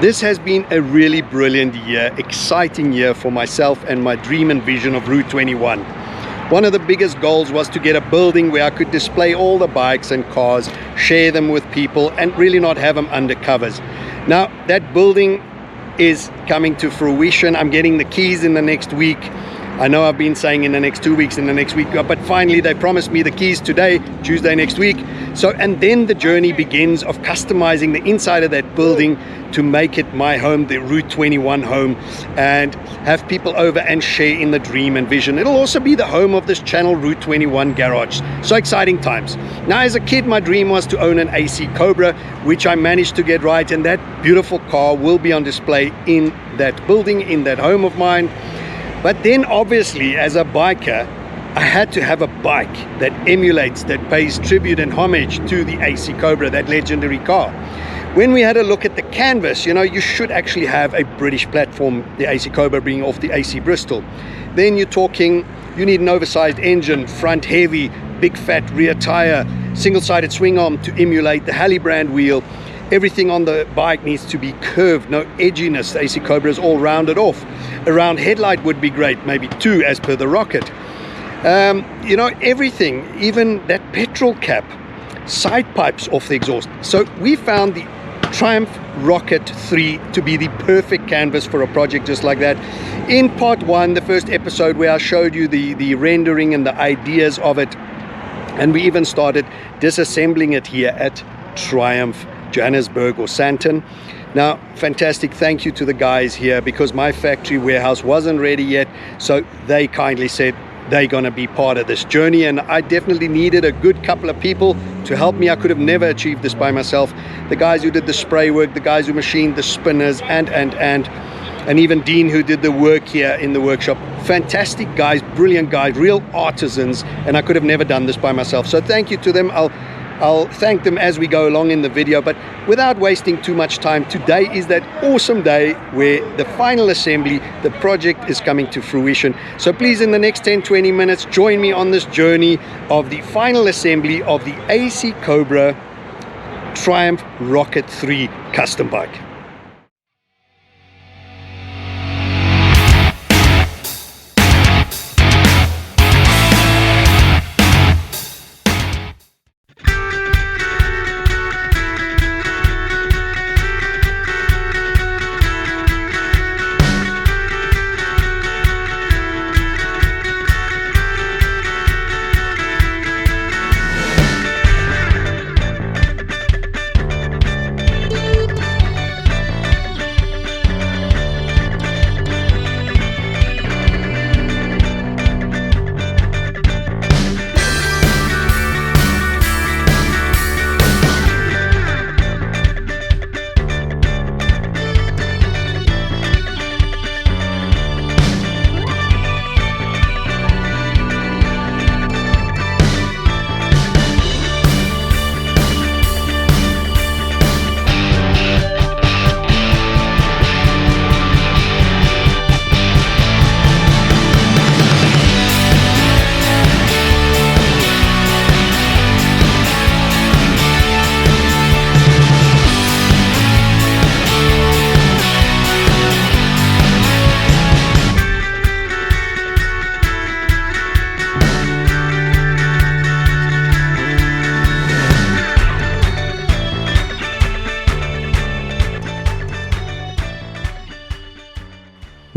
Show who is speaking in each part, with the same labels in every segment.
Speaker 1: This has been a really brilliant year, exciting year for myself and my dream and vision of Route 21. One of the biggest goals was to get a building where I could display all the bikes and cars, share them with people, and really not have them under covers. Now, that building is coming to fruition. I'm getting the keys in the next week. I know I've been saying in the next 2 weeks, in the next week, but finally they promised me the keys today, Tuesday next week. So, and then the journey begins of customizing the inside of that building to make it my home, the Route 21 home, and have people over and share in the dream and vision. It'll also be the home of this channel, Route 21 Garage. So exciting times. Now, as a kid, my dream was to own an AC Cobra, which I managed to get right, and that beautiful car will be on display in that building, in that home of mine. But then obviously, as a biker, I had to have a bike that emulates, that pays tribute and homage to the AC Cobra, that legendary car. When we had a look at the canvas, you know, you should actually have a British platform, the AC Cobra being off the AC Bristol. Then you're talking, you need an oversized engine, front heavy, big fat rear tire, single-sided swing arm to emulate the Halley brand wheel. Everything on the bike needs to be curved, no edginess. The AC Cobra is all rounded off. A round headlight would be great, maybe 2 as per the Rocket. You know, everything, even that petrol cap, side pipes off the exhaust. So we found the Triumph Rocket 3 to be the perfect canvas for a project just like that. In part 1, the first episode where I showed you the rendering and the ideas of it, and we even started disassembling it here at Triumph Johannesburg or Sandton. Now, fantastic thank you to the guys here, because my factory warehouse wasn't ready yet, so they kindly said they're gonna be part of this journey, and I definitely needed a good couple of people to help me. I could have never achieved this by myself. The guys who did the spray work, the guys who machined the spinners, and even Dean, who did the work here in the workshop. Fantastic guys, brilliant guys, real artisans, and I could have never done this by myself. So thank you to them. I'll thank them as we go along in the video, but without wasting too much time, today is that awesome day where the final assembly, the project is coming to fruition. So please, in the next 10-20 minutes, join me on this journey of the final assembly of the AC Cobra Triumph Rocket 3 custom bike.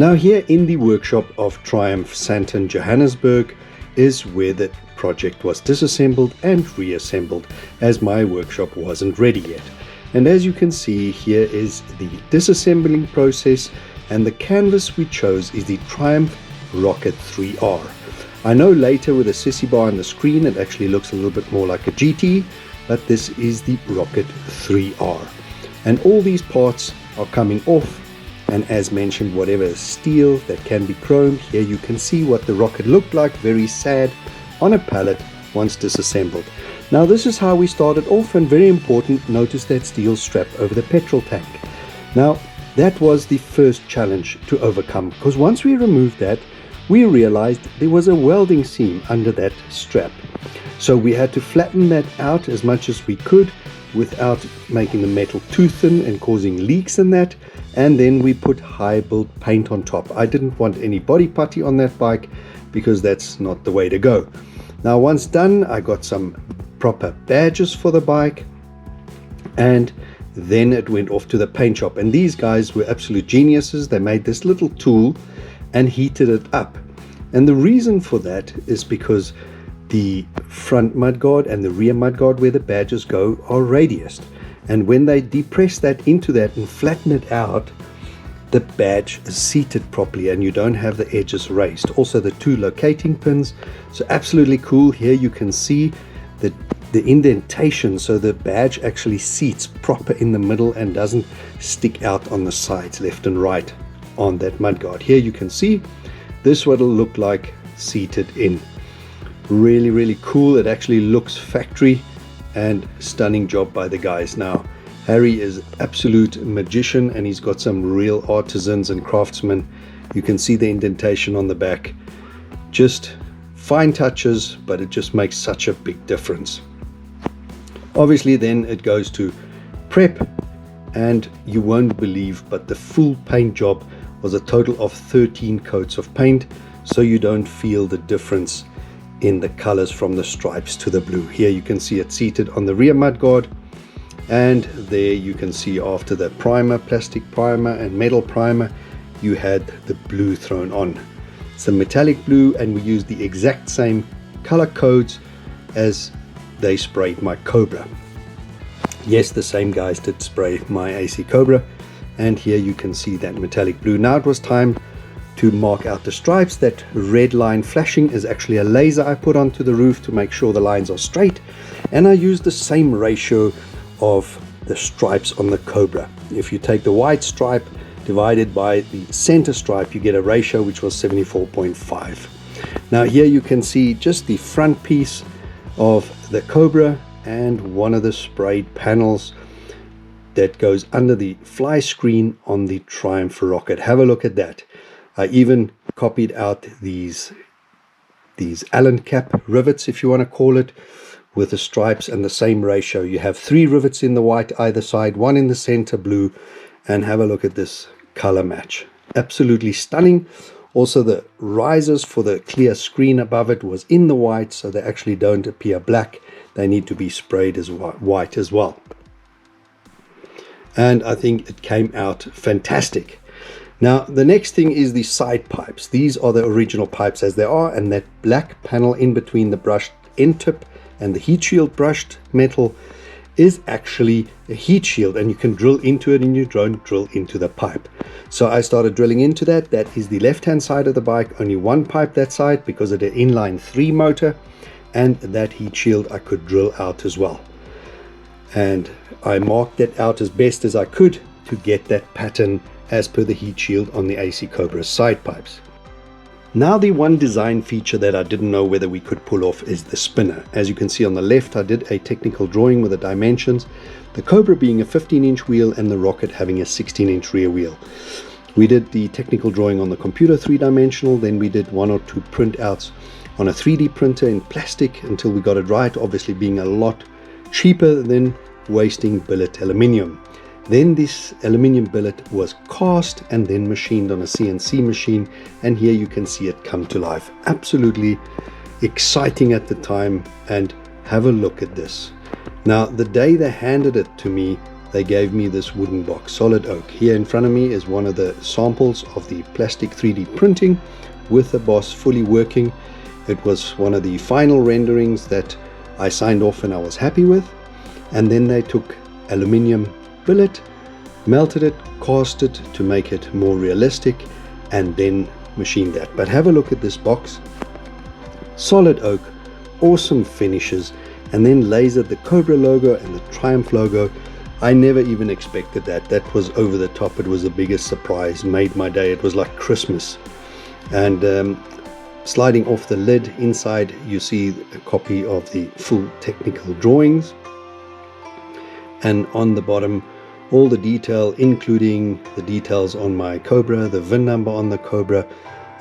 Speaker 1: Now here in the workshop of Triumph Sandton Johannesburg is where the project was disassembled and reassembled, as my workshop wasn't ready yet. And as you can see, here is the disassembling process, and the canvas we chose is the Triumph Rocket 3R. I know later with a sissy bar on the screen it actually looks a little bit more like a GT, but this is the Rocket 3R. And all these parts are coming off. And as mentioned, whatever is steel that can be chromed, here you can see what the Rocket looked like, very sad, on a pallet once disassembled. Now this is how we started off, and very important, notice that steel strap over the petrol tank. Now that was the first challenge to overcome, because once we removed that, we realized there was a welding seam under that strap. So we had to flatten that out as much as we could, without making the metal too thin and causing leaks in that. And then we put high build paint on top. I didn't want any body putty on that bike because that's not the way to go. Now once done, I got some proper badges for the bike, and then it went off to the paint shop. And these guys were absolute geniuses. They made this little tool and heated it up. And the reason for that is because the front mudguard and the rear mudguard where the badges go are radiused. And when they depress that into that and flatten it out, the badge is seated properly and you don't have the edges raised. Also the 2 locating pins. So absolutely cool. Here you can see the indentation, so the badge actually seats proper in the middle and doesn't stick out on the sides left and right on that mudguard. Here you can see this what it'll look like seated in. Really, really cool. It actually looks factory, and stunning job by the guys. Now Harry is absolute magician and he's got some real artisans and craftsmen. You can see the indentation on the back. Just fine touches, but it just makes such a big difference. Obviously then it goes to prep, and you won't believe, but the full paint job was a total of 13 coats of paint, so you don't feel the difference in the colors from the stripes to the blue. Here you can see it seated on the rear mudguard, and there you can see after the primer, plastic primer and metal primer, you had the blue thrown on. It's a metallic blue, and we used the exact same color codes as they sprayed my Cobra. Yes, the same guys did spray my AC Cobra, and here you can see that metallic blue. Now it was time to mark out the stripes. That red line flashing is actually a laser I put onto the roof to make sure the lines are straight, and I used the same ratio of the stripes on the Cobra. If you take the white stripe divided by the center stripe, you get a ratio which was 74.5. Now here you can see just the front piece of the Cobra and one of the sprayed panels that goes under the fly screen on the Triumph rocket. Have a look at that. I even copied out these Allen cap rivets, if you want to call it, with the stripes and the same ratio. You have 3 rivets in the white either side, 1 in the center blue, and have a look at this color match. Absolutely stunning. Also the risers for the clear screen above it was in the white, so they actually don't appear black. They need to be sprayed as white as well. And I think it came out fantastic. Now the next thing is the side pipes. These are the original pipes as they are, and that black panel in between the brushed end tip and the heat shield brushed metal is actually a heat shield, and you can drill into it and you don't drill into the pipe. So I started drilling into that. That is the left hand side of the bike, only 1 pipe that side because of the inline 3 motor, and that heat shield I could drill out as well. And I marked it out as best as I could to get that pattern as per the heat shield on the AC Cobra side pipes. Now the one design feature that I didn't know whether we could pull off is the spinner. As you can see on the left, I did a technical drawing with the dimensions, the Cobra being a 15-inch wheel and the Rocket having a 16-inch rear wheel. We did the technical drawing on the computer 3-dimensional, then we did 1 or 2 printouts on a 3D printer in plastic until we got it right, obviously being a lot cheaper than wasting billet aluminium. Then this aluminium billet was cast and then machined on a CNC machine, and here you can see it come to life. Absolutely exciting at the time, and have a look at this. Now the day they handed it to me, they gave me this wooden box, solid oak. Here in front of me is one of the samples of the plastic 3D printing with the boss fully working. It was one of the final renderings that I signed off and I was happy with. And then they took aluminium billet, melted it, cast it to make it more realistic, and then machined that. But have a look at this box. Solid oak, awesome finishes, and then lasered the Cobra logo and the Triumph logo. I never even expected that. That was over the top. It was the biggest surprise, made my day. It was like Christmas. And sliding off the lid, inside you see a copy of the full technical drawings, and on the bottom all the detail, including the details on my Cobra, the VIN number on the Cobra,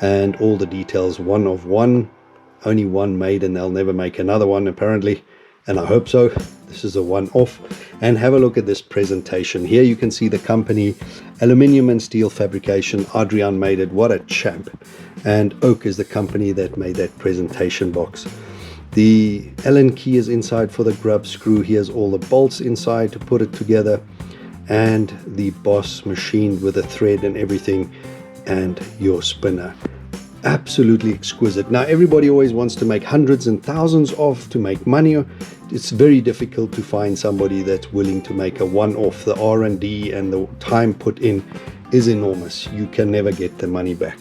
Speaker 1: and all the details, 1 of 1, only 1 made, and they'll never make another one apparently. and I hope so. This is a one-off. And have a look at this presentation. Here you can see the company, Aluminium and Steel Fabrication. Adrian made it. What a champ. And Oak is the company that made that presentation box. The Allen key is inside for the grub screw. Here's all the bolts inside to put it together, and the Boss machined with a thread and everything, and your spinner. Absolutely exquisite. Now everybody always wants to make hundreds and thousands of to make money. It's very difficult to find somebody that's willing to make a one-off. The R&D and the time put in is enormous. You can never get the money back.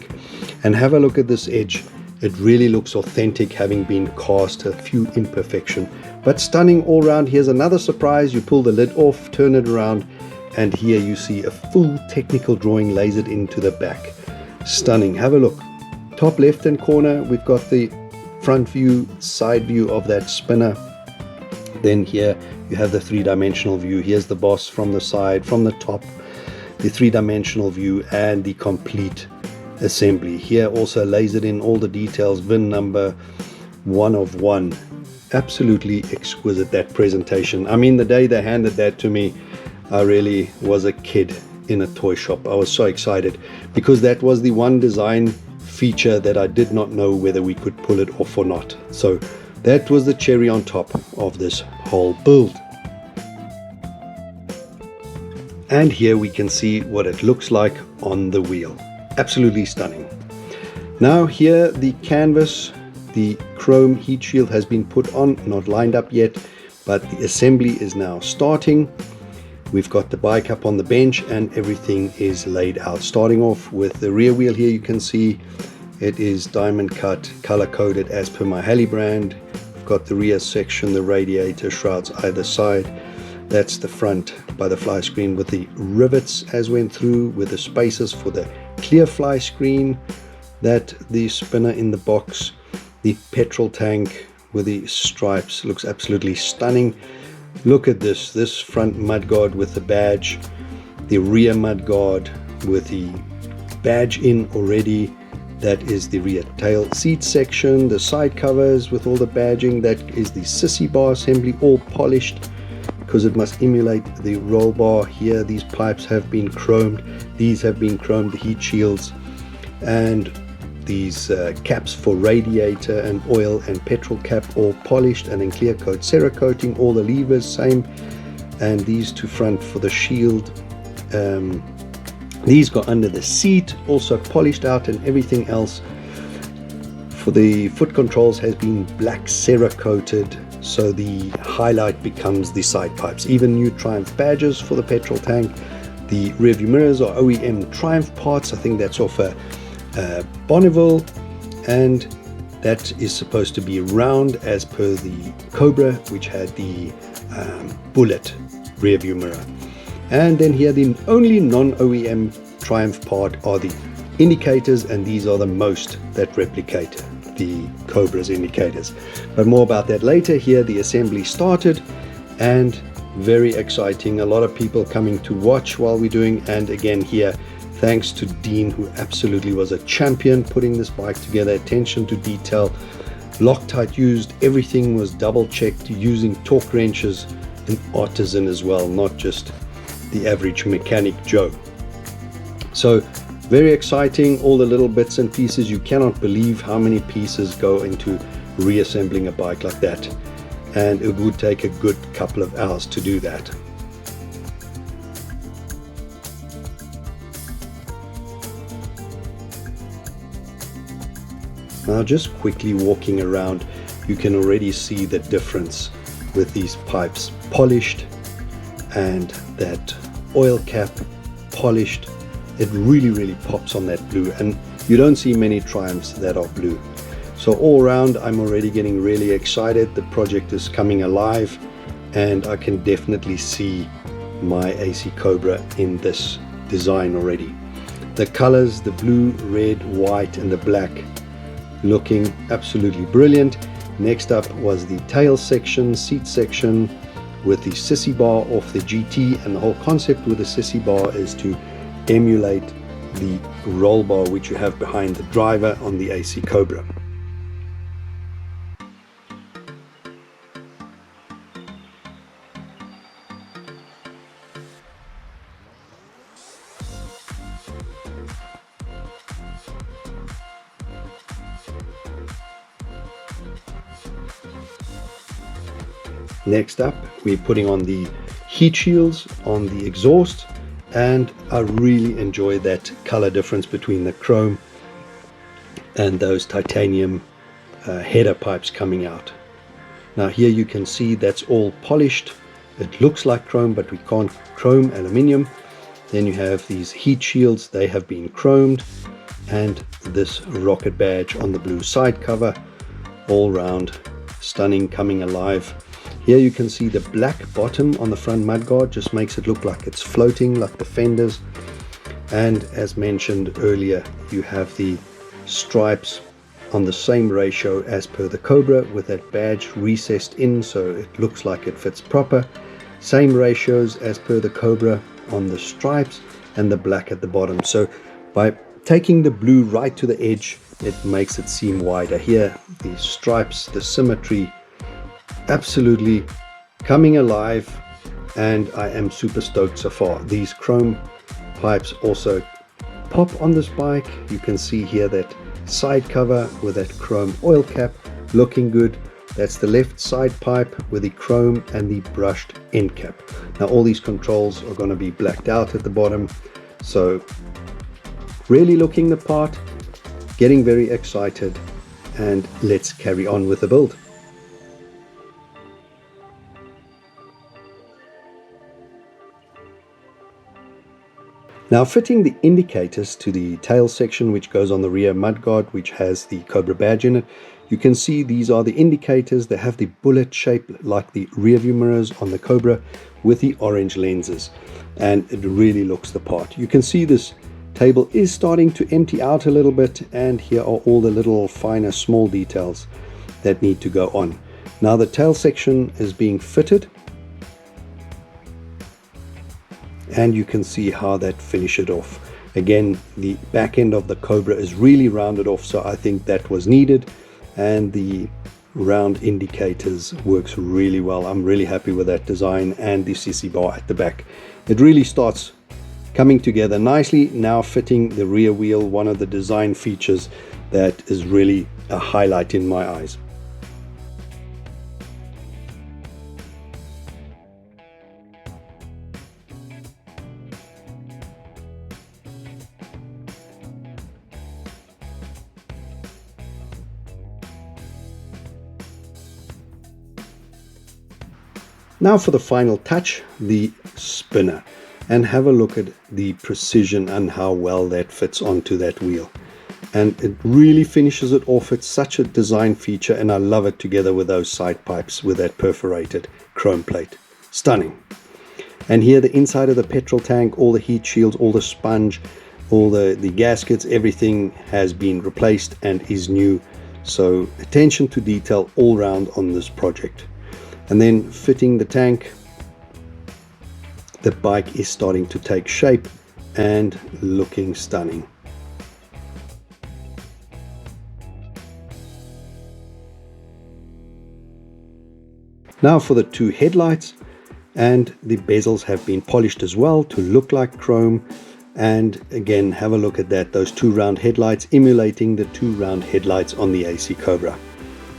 Speaker 1: And have a look at this edge. It really looks authentic, having been cast, a few imperfections, but stunning all round. Here's another surprise. You pull the lid off, turn it around, and here you see a full technical drawing lasered into the back. Stunning. Have a look. Top left hand corner, we've got the front view, side view of that spinner. Then here you have the three-dimensional view. Here's the Boss from the side, from the top, the three-dimensional view, and the complete assembly. Here also lasered in all the details, VIN number, 1 of 1. Absolutely exquisite, that presentation. I mean, the day they handed that to me, I really was a kid in a toy shop. I was so excited because that was the one design feature that I did not know whether we could pull it off or not. So that was the cherry on top of this whole build. And here we can see what it looks like on the wheel. Absolutely stunning. Now here the canvas, the chrome heat shield has been put on, not lined up yet, but the assembly is now starting. We've got the bike up on the bench and everything is laid out. Starting off with the rear wheel. Here you can see it is diamond cut, color coded as per my Halley brand. We've got the rear section, the radiator shrouds either side. That's the front butterfly screen with the rivets as went through, with the spaces for the clear fly screen. That the spinner in the box, the petrol tank with the stripes, looks absolutely stunning. Look at this front mudguard with the badge, the rear mudguard with the badge in already. That is the rear tail seat section, the side covers with all the badging. That is the sissy bar assembly, all polished because it must emulate the roll bar. Here these pipes have been chromed, these have been chromed, the heat shields, and these caps for radiator and oil and petrol cap, all polished and in clear coat cerakoting. All the levers same, and these two front for the shield. These go under the seat, also polished out, and everything else for the foot controls has been black cerakoted, so the highlight becomes the side pipes. Even new Triumph badges for the petrol tank. The rear view mirrors are OEM Triumph parts. I think that's off a Bonneville, and that is supposed to be round as per the Cobra, which had the bullet rear view mirror. And then here the only non-OEM Triumph part are the indicators, and these are the most that replicate the Cobra's indicators, but more about that later. Here the assembly started, and very exciting. A lot of people coming to watch while we're doing. And again here, thanks to Dean, who absolutely was a champion putting this bike together. Attention to detail, Loctite used, everything was double checked using torque wrenches, an artisan as well, not just the average mechanic Joe. So very exciting, all the little bits and pieces. You cannot believe how many pieces go into reassembling a bike like that, and it would take a good couple of hours to do that. Now just quickly walking around, you can already see the difference with these pipes polished and that oil cap polished. It really pops on that blue, and you don't see many Triumphs that are blue. So all around, I'm already getting really excited. The project is coming alive, and I can definitely see my AC Cobra in this design already. The colors, the blue, red, white, and the black, looking absolutely brilliant. Next up was the tail section, seat section, with the sissy bar off the GT, and the whole concept with the sissy bar is to emulate the roll bar which you have behind the driver on the AC Cobra. Next up, we're putting on the heat shields on the exhaust, and I really enjoy that color difference between the chrome and those titanium header pipes coming out. Now here you can see that's all polished. It looks like chrome, but we can't chrome aluminium. Then you have these heat shields, they have been chromed, and this rocket badge on the blue side cover, all round stunning, coming alive. Here you can see the black bottom on the front mudguard, just makes it look like it's floating like the fenders. And as mentioned earlier, you have the stripes on the same ratio as per the Cobra, with that badge recessed in so it looks like it fits proper. Same ratios as per the Cobra on the stripes and the black at the bottom. So by taking the blue right to the edge, it makes it seem wider. Here the stripes, the symmetry, absolutely coming alive, and I am super stoked so far. These chrome pipes also pop on this bike. You can see here that side cover with that chrome oil cap looking good. That's the left side pipe with the chrome and the brushed end cap. Now all these controls are going to be blacked out at the bottom, so really looking the part, getting very excited, and let's carry on with the build. Now fitting the indicators to the tail section, which goes on the rear mudguard, which has the Cobra badge in it. You can see these are the indicators. They have the bullet shape like the rear view mirrors on the Cobra with the orange lenses, and it really looks the part. You can see this table is starting to empty out a little bit, and here are all the little finer small details that need to go on. Now the tail section is being fitted, and you can see how that finishes it off. Again, the back end of the Cobra is really rounded off, so I think that was needed, and the round indicators works really well. I'm really happy with that design, and the CC bar at the back. It really starts coming together nicely. Now fitting the rear wheel, one of the design features that is really a highlight in my eyes. Now for the final touch, the spinner, and have a look at the precision and how well that fits onto that wheel. And it really finishes it off. It's such a design feature, and I love it together with those side pipes with that perforated chrome plate. Stunning. And here the inside of the petrol tank, all the heat shields, all the sponge, all the gaskets, everything has been replaced and is new. So attention to detail all round on this project. And then fitting the tank, the bike is starting to take shape and looking stunning. Now for the two headlights, and the bezels have been polished as well to look like chrome. And again, have a look at that, those two round headlights emulating the two round headlights on the AC Cobra.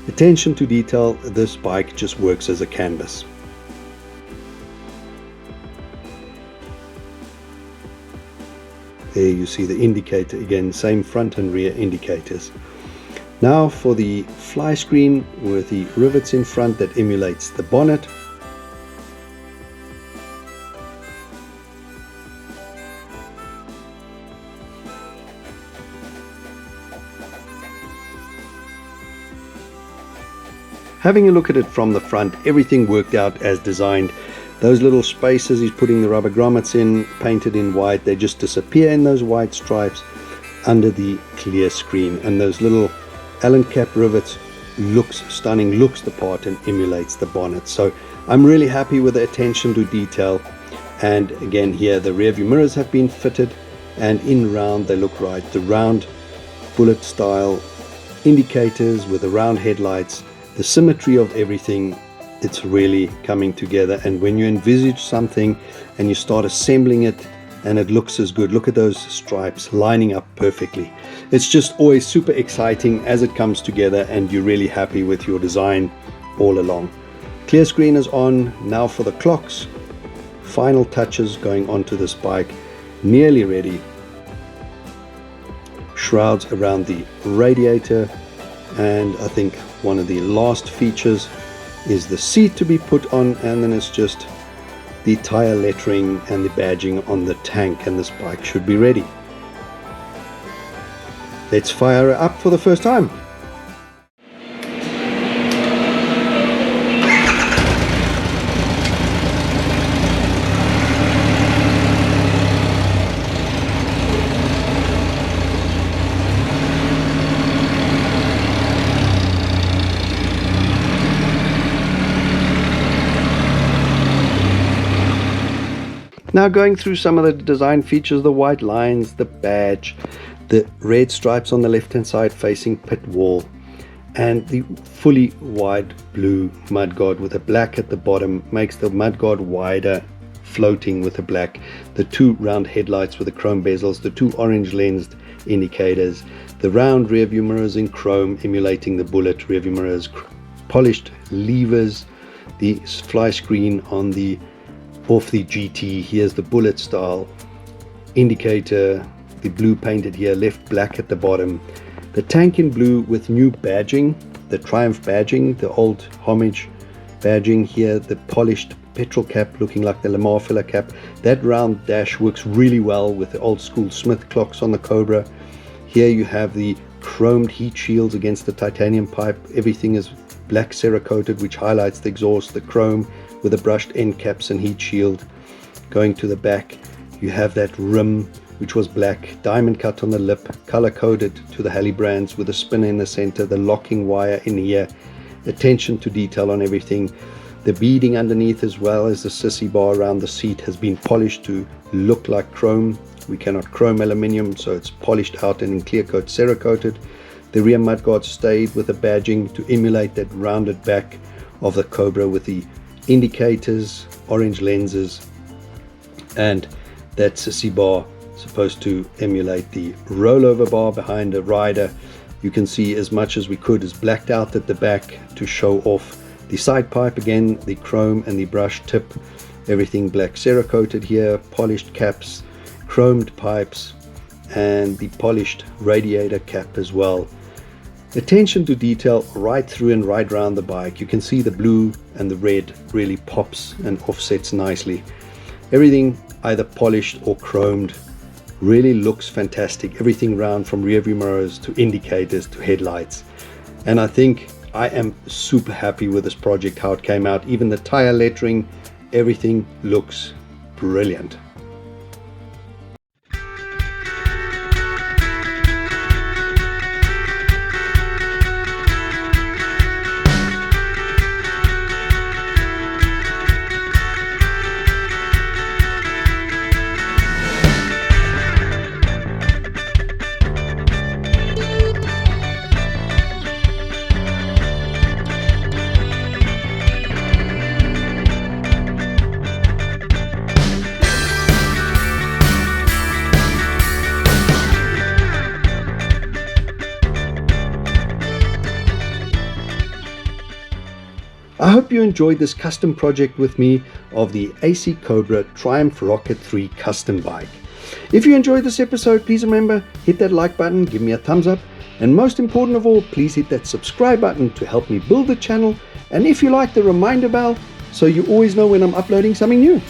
Speaker 1: Attention to detail, this bike just works as a canvas. There you see the indicator again, same front and rear indicators. Now for the fly screen with the rivets in front that emulates the bonnet. Having a look at it from the front, everything worked out as designed. Those little spaces he's putting the rubber grommets in, painted in white, they just disappear in those white stripes under the clear screen. And those little Allen cap rivets looks stunning, looks the part, and emulates the bonnet. So I'm really happy with the attention to detail. And again, here the rear view mirrors have been fitted, and in round they look right. The round bullet style indicators with the round headlights, the symmetry of everything, it's really coming together. And when you envisage something and you start assembling it and it looks as good, look at those stripes lining up perfectly. It's just always super exciting as it comes together, and you're really happy with your design all along. Clear screen is on. Now for the clocks. Final touches going onto this bike. Nearly ready. Shrouds around the radiator, and I think one of the last features is the seat to be put on, and then it's just the tire lettering and the badging on the tank, and this bike should be ready. Let's fire it up for the first time. Now going through some of the design features, the white lines, the badge, the red stripes on the left hand side facing pit wall, and the fully wide blue mudguard with a black at the bottom makes the mudguard wider, floating with the black, the two round headlights with the chrome bezels, the two orange lensed indicators, the round rear view mirrors in chrome emulating the Bullet rear view mirrors, polished levers, the fly screen on the off the GT. Here's the Bullet style indicator, the blue painted here, left black at the bottom, the tank in blue with new badging, the Triumph badging, the old homage badging here, the polished petrol cap looking like the Lamar filler cap. That round dash works really well with the old school Smith clocks on the Cobra. Here you have the chromed heat shields against the titanium pipe. Everything is black cerakoted, which highlights the exhaust, the chrome with the brushed end caps and heat shield. Going to the back, you have that rim which was black, diamond cut on the lip, color coded to the Halley brands with a spinner in the center, the locking wire in here, attention to detail on everything. The beading underneath as well as the sissy bar around the seat has been polished to look like chrome. We cannot chrome aluminium, so it's polished out and in clear coat cerakoted. The rear mudguard stayed with the badging to emulate that rounded back of the Cobra with the indicators, orange lenses, and that sissy bar supposed to emulate the rollover bar behind the rider. You can see as much as we could is blacked out at the back to show off the side pipe again, the chrome and the brush tip, everything black cerakoted here, polished caps, chromed pipes, and the polished radiator cap as well. Attention to detail right through and right around the bike. You can see the blue and the red really pops and offsets nicely. Everything either polished or chromed really looks fantastic. Everything round from rear view mirrors to indicators to headlights. And I think I am super happy with this project, how it came out. Even the tire lettering, everything looks brilliant. I hope you enjoyed this custom project with me of the AC Cobra Triumph Rocket 3 custom bike. If you enjoyed this episode, please remember, hit that like button, give me a thumbs up, and most important of all, please hit that subscribe button to help me build the channel, and if you like, the reminder bell so you always know when I'm uploading something new.